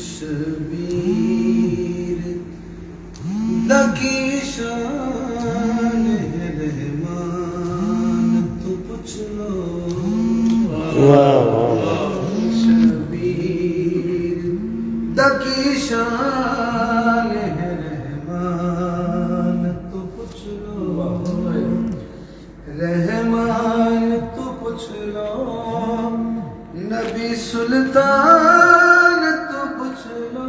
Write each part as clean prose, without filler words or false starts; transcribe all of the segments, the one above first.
شبیر دکی شان ہے رحمان تو پوچھ لو شبیر دکی شان ہے رحمان تو پوچھ لو رحمان تو پوچھ لو نبی سلطان تو پوچھ لو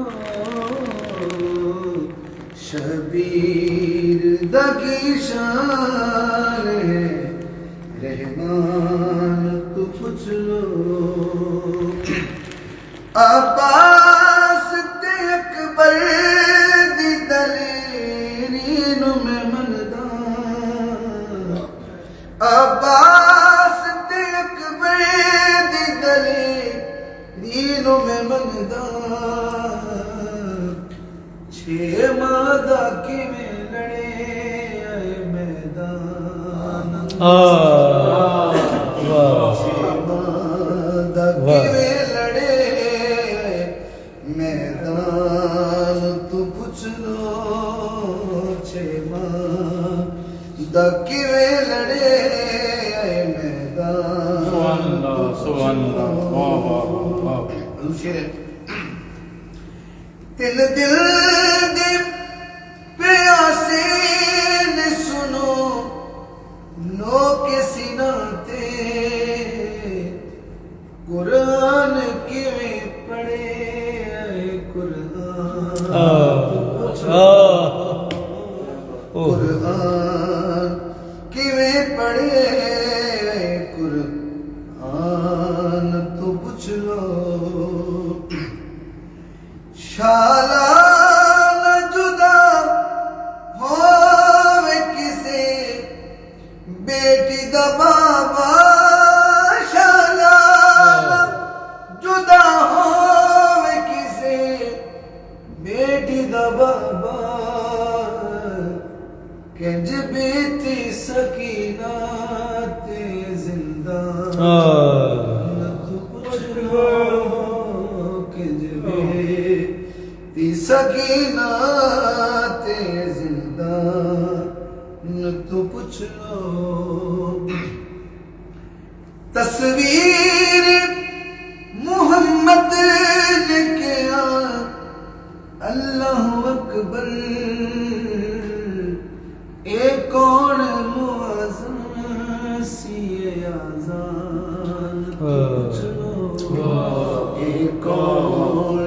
شبیر دکی شان ہے رحمان تو پوچھ لو عباس تے اکبر دی دلیرین میں مندان عباس تے اکبر دی دلیرین میں مندان چھ مادہ کی میں لڑے آئے میدان مادہ کی میں لڑے آئے میدان تو پوچھ لو چھ مادہ کی میں لڑے آئے میدان سبحان اللہ واہ واہ واہ دل دل دے پیاسے نے سنو نو کے سینہ تے قرآن کیویں پڑھے اے قرآن کیویں پڑھے اے قرآن تو پوچھ لو شالا نہ جدا ہووے کسے بیٹی دا بابا شالا نہ جدا ہووے کسے بیٹی دا بابا کنج بیتی سکینہ تے زندان تو پوچھ لو کنج بیتی سکینہ تے زندان تو پوچھ لو تصویر محمد لکھے اللہ اکبر اے کون معظم سی آزان پوچھ لو اے کون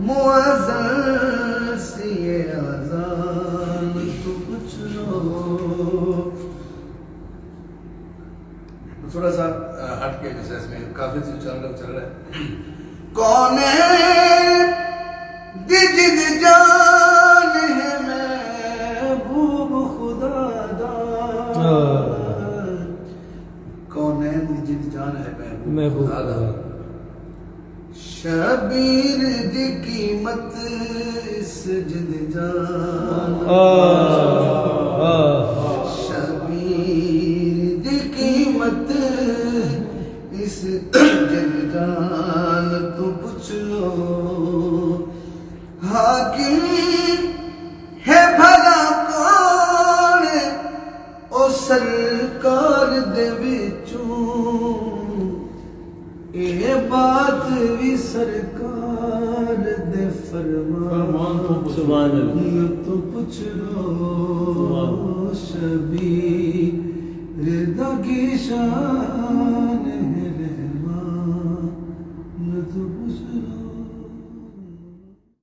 معظم سی آزان تو پوچھ لو تھوڑا سا ہٹ کے مسائل میں کافی چل رہا ہے کون ہے جد جان ہے محبوب خدا دا کون ہے جد جان ہے محبوب خدا دا شبیر دی قیمت اس جد جان شبیر دی قیمت اس جد جان تو پوچھ لو حاکم ہے بھلا کون او سرکار دے وچوں اے بات بھی سرکار دے فرمان سبحان اللہ تو پوچھ لو